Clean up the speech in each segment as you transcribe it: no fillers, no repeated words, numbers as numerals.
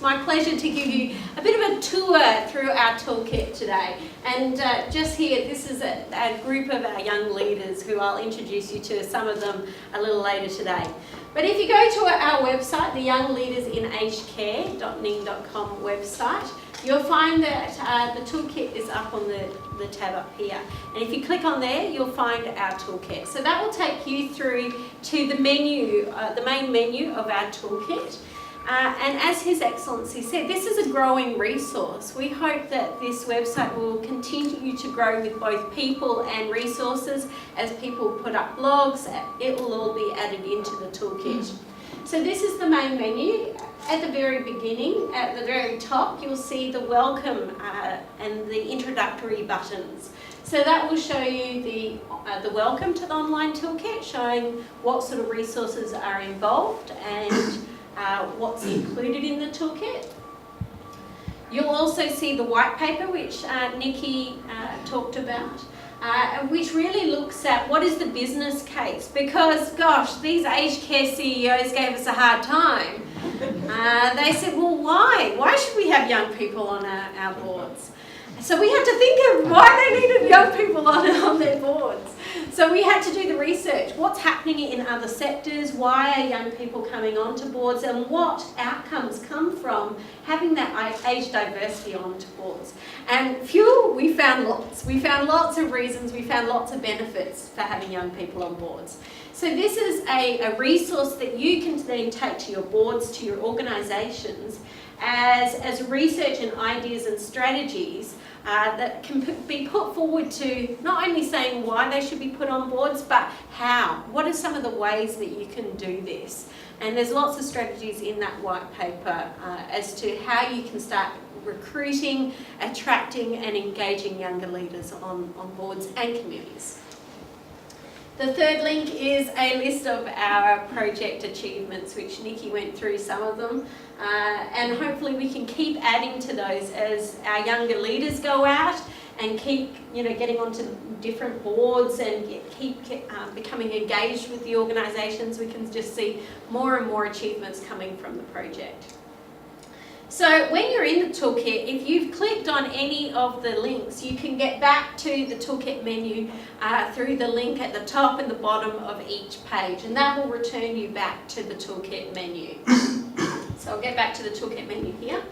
my pleasure to give you a bit of a tour through our toolkit today. And just here, this is a group of our young leaders who I'll introduce you to, some of them a little later today. But if you go to our website, the Young Leaders in Aged Care.ning.com website, you'll find that the toolkit is up on the tab up here. And if you click on there, you'll find our toolkit. So that will take you through to the menu, the main menu of our toolkit. And as His Excellency said, this is a growing resource. We hope that this website will continue to grow with both people and resources. As people put up blogs, it will all be added into the toolkit. So this is the main menu. At the very beginning, at the very top, you'll see the welcome and the introductory buttons. So that will show you the welcome to the online toolkit, showing what sort of resources are involved and what's included in the toolkit. You'll also see the white paper, which Nikki talked about, which really looks at what is the business case, because gosh, these aged care CEOs gave us a hard time. They said, well, why should we have young people on our boards? So we had to think of why they needed young people on their boards. So we had to do the research. What's happening in other sectors? Why are young people coming onto boards? And what outcomes come from having that age diversity onto boards? And we found lots. We found lots of reasons. We found lots of benefits for having young people on boards. So this is a resource that you can then take to your boards, to your organisations, as research and ideas and strategies that can be put forward to not only saying why they should be put on boards, but how. What are some of the ways that you can do this? And there's lots of strategies in that white paper as to how you can start recruiting, attracting and engaging younger leaders on boards and committees. The third link is a list of our project achievements, which Nikki went through some of them. And hopefully we can keep adding to those as our younger leaders go out and keep getting onto different boards and keep becoming engaged with the organisations. We can just see more and more achievements coming from the project. So when you're in the toolkit, if you've clicked on any of the links, you can get back to the toolkit menu through the link at the top and the bottom of each page, and that will return you back to the toolkit menu. So I'll get back to the toolkit menu here.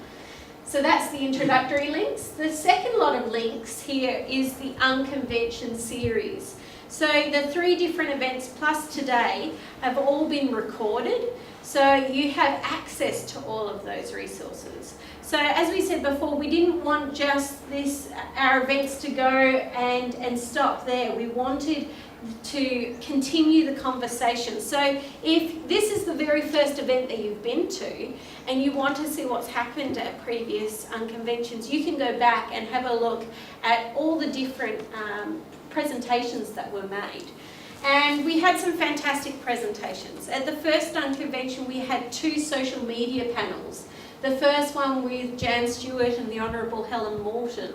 So that's the introductory links. The second lot of links here is the Unconvention series. So the 3 different events plus today have all been recorded. So you have access to all of those resources. So as we said before, we didn't want just our events to go and stop there. We wanted to continue the conversation. So if this is the very first event that you've been to and you want to see what's happened at previous Unconventions, you can go back and have a look at all the different presentations that were made. And we had some fantastic presentations. At the first Unconvention, we had 2 social media panels. The first one with Jan Stewart and the Honourable Helen Morton.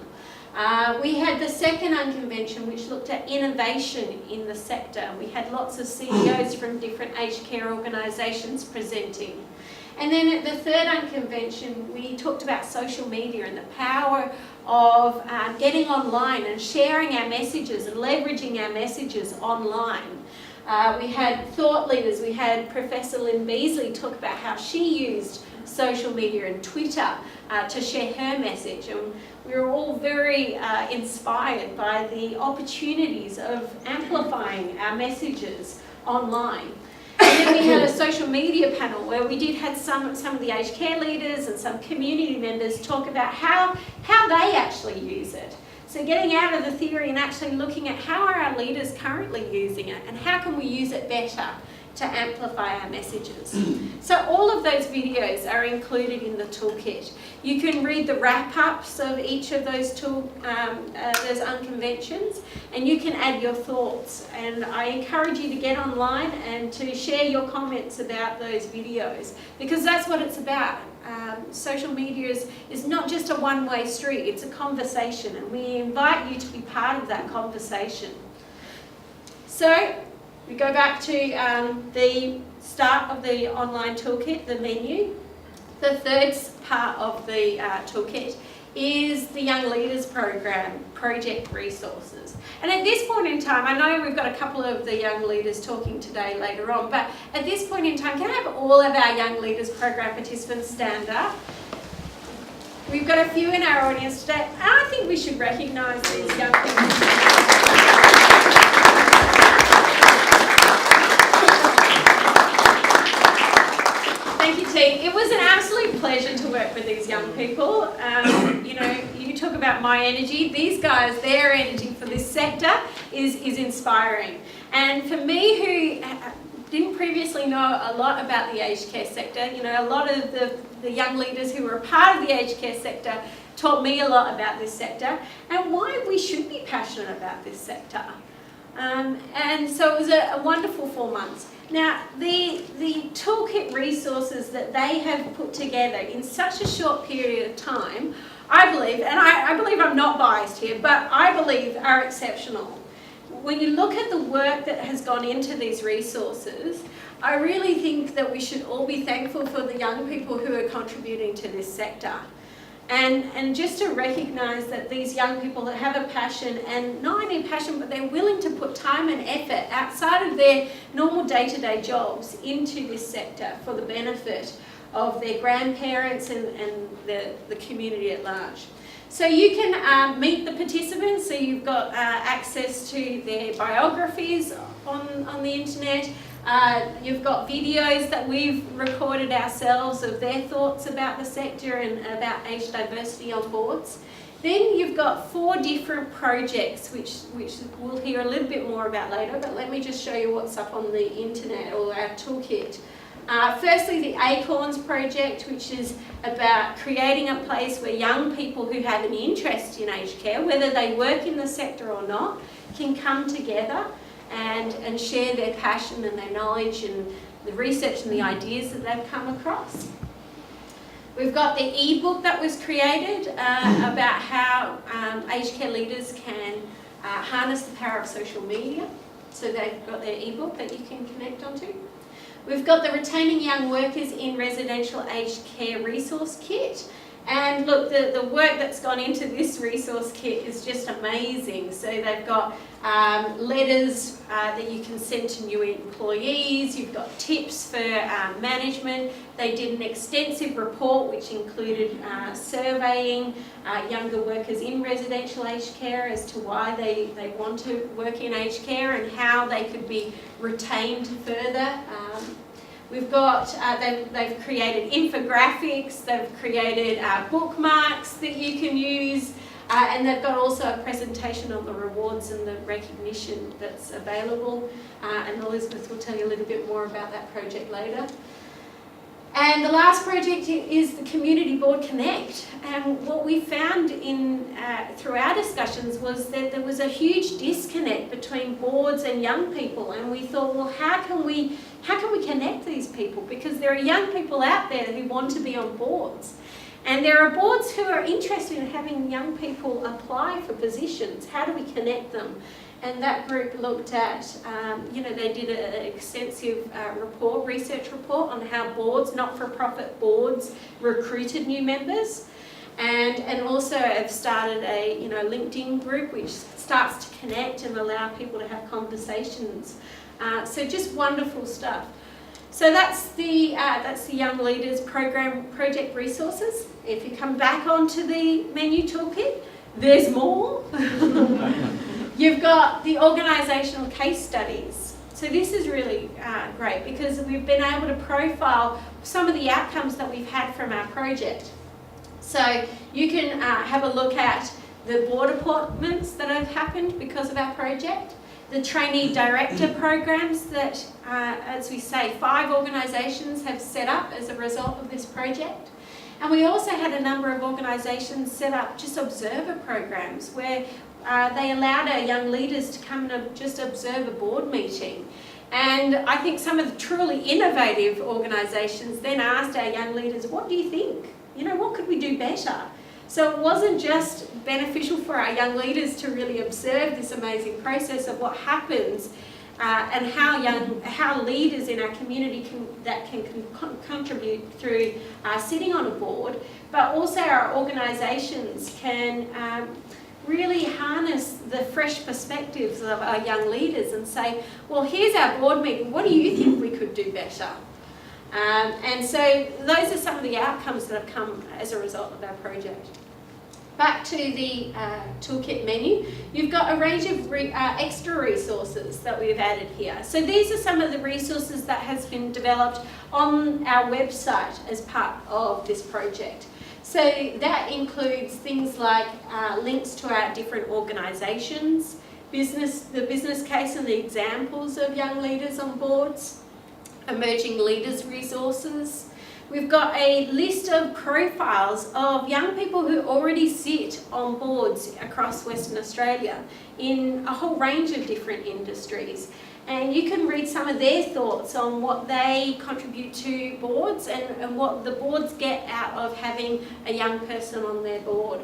We had the second Unconvention, which looked at innovation in the sector. We had lots of CEOs from different aged care organisations presenting. And then at the third Unconvention, we talked about social media and the power of getting online and sharing our messages and leveraging our messages online. We had thought leaders. We had Professor Lynn Beasley talk about how she used social media and Twitter to share her message. And we were all very inspired by the opportunities of amplifying our messages online. And then we had a social media panel where we did have some of the aged care leaders and some community members talk about how they actually use it. So getting out of the theory and actually looking at how are our leaders currently using it and how can we use it better to amplify our messages. So all of those videos are included in the toolkit. You can read the wrap-ups of each of those Unconventions, and you can add your thoughts. And I encourage you to get online and to share your comments about those videos, because that's what it's about. Social media is not just a one-way street, it's a conversation, and we invite you to be part of that conversation. So we go back to the start of the online toolkit, the menu. The third part of the toolkit is the Young Leaders Program, Project Resources. And at this point in time, I know we've got a couple of the young leaders talking today later on, but at this point in time, can I have all of our Young Leaders Program participants stand up? We've got a few in our audience today, and I think we should recognise these young people. Thank you, team. It was an absolute pleasure to work with these young people. You know, you talk about my energy. These guys, their energy for this sector is inspiring. And for me, who didn't previously know a lot about the aged care sector, you know, a lot of the young leaders who were a part of the aged care sector taught me a lot about this sector and why we should be passionate about this sector. And so it was a wonderful 4 months. Now, the toolkit resources that they have put together in such a short period of time, I believe, and I believe I'm not biased here, but I believe are exceptional. When you look at the work that has gone into these resources, I really think that we should all be thankful for the young people who are contributing to this sector. And just to recognise that these young people that have a passion, and not only passion, but they're willing to put time and effort outside of their normal day-to-day jobs into this sector for the benefit of their grandparents and the community at large. So you can meet the participants, so you've got access to their biographies on the internet. You've got videos that we've recorded ourselves of their thoughts about the sector and about age diversity on boards. Then you've got 4 different projects which we'll hear a little bit more about later, but let me just show you what's up on the internet or our toolkit. Firstly, the Acorns project, which is about creating a place where young people who have an interest in aged care, whether they work in the sector or not, can come together and share their passion and their knowledge and the research and the ideas that they've come across. We've got the e-book that was created about how aged care leaders can harness the power of social media. So they've got their e-book that you can connect onto. We've got the Retaining Young Workers in Residential Aged Care Resource Kit. And look, the work that's gone into this resource kit is just amazing. So they've got letters that you can send to new employees. You've got tips for management. They did an extensive report which included surveying younger workers in residential aged care as to why they want to work in aged care and how they could be retained further. We've got, they've created infographics, they've created bookmarks that you can use, and they've got also a presentation on the rewards and the recognition that's available, and Elizabeth will tell you a little bit more about that project later. And the last project is the Community Board Connect, and what we found through our discussions was that there was a huge disconnect between boards and young people, and we thought, well, how can we connect these people? Because there are young people out there who want to be on boards, and there are boards who are interested in having young people apply for positions. How do we connect them? And that group looked at, they did an extensive research report on how boards, not-for-profit boards, recruited new members, and also have started a LinkedIn group which starts to connect and allow people to have conversations. So just wonderful stuff. So that's the Young Leaders Program Project Resources. If you come back onto the menu toolkit, there's more. You've got the organisational case studies. So this is really great because we've been able to profile some of the outcomes that we've had from our project. So you can have a look at the board appointments that have happened because of our project, the trainee director programs that, as we say, 5 organisations have set up as a result of this project. And we also had a number of organisations set up just observer programs where they allowed our young leaders to come and just observe a board meeting. And I think some of the truly innovative organisations then asked our young leaders, what do you think? What could we do better? So it wasn't just beneficial for our young leaders to really observe this amazing process of what happens and how leaders in our community can contribute through sitting on a board, but also our organisations can really harness the fresh perspectives of our young leaders and say, well, here's our board meeting, what do you think we could do better? And so those are some of the outcomes that have come as a result of our project. Back to the Toolkit menu, you've got a range of extra resources that we've added here. So these are some of the resources that has been developed on our website as part of this project. So that includes things like links to our different organisations, the business case and the examples of young leaders on boards, emerging leaders resources. We've got a list of profiles of young people who already sit on boards across Western Australia in a whole range of different industries. And you can read some of their thoughts on what they contribute to boards and what the boards get out of having a young person on their board.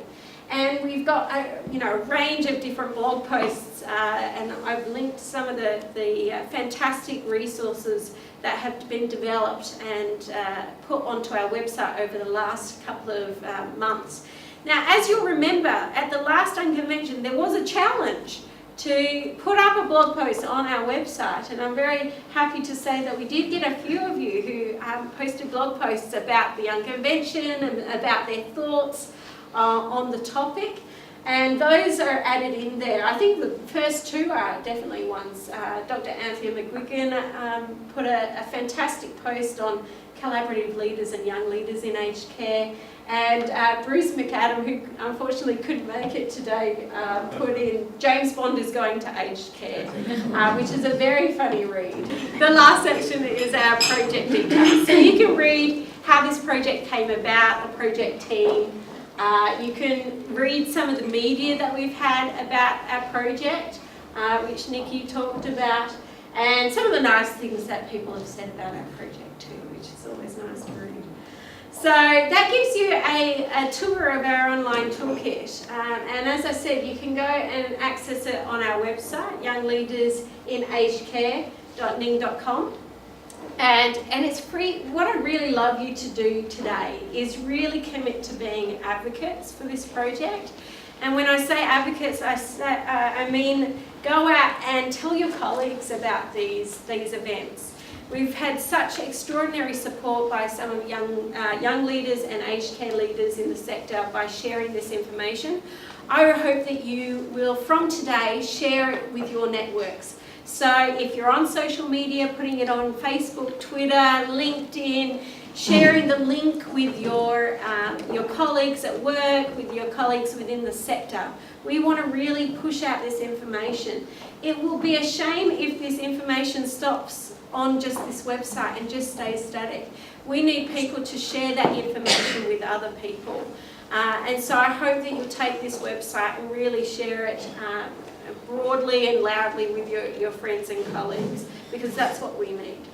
And we've got a range of different blog posts, and I've linked some of the fantastic resources that have been developed and put onto our website over the last couple of months. Now, as you'll remember, at the last Unconvention, there was a challenge to put up a blog post on our website, and I'm very happy to say that we did get a few of you who posted blog posts about the Unconvention and about their thoughts on the topic, and those are added in there. I think the first two are definitely ones. Dr. Anthea McGuigan put a fantastic post on collaborative leaders and young leaders in aged care, and Bruce McAdam, who unfortunately couldn't make it today, put in James Bond is going to aged care, which is a very funny read. The last section is our project details. So you can read how this project came about, the project team. You can read some of the media that we've had about our project, which Nikki talked about, and some of the nice things that people have said about our project too, which is always nice to read. So that gives you a tour of our online toolkit, and as I said, you can go and access it on our website, youngleadersinaagedcare.ning.com. And it's free. What I'd really love you to do today is really commit to being advocates for this project. And when I say advocates, I mean go out and tell your colleagues about these events. We've had such extraordinary support by some of young leaders and aged care leaders in the sector by sharing this information. I hope that you will, from today, share it with your networks. So if you're on social media, putting it on Facebook, Twitter, LinkedIn, sharing the link with your colleagues at work, with your colleagues within the sector. We want to really push out this information. It will be a shame if this information stops on just this website and just stays static. We need people to share that information with other people. And so I hope that you'll take this website and really share it broadly and loudly with your friends and colleagues, because that's what we need.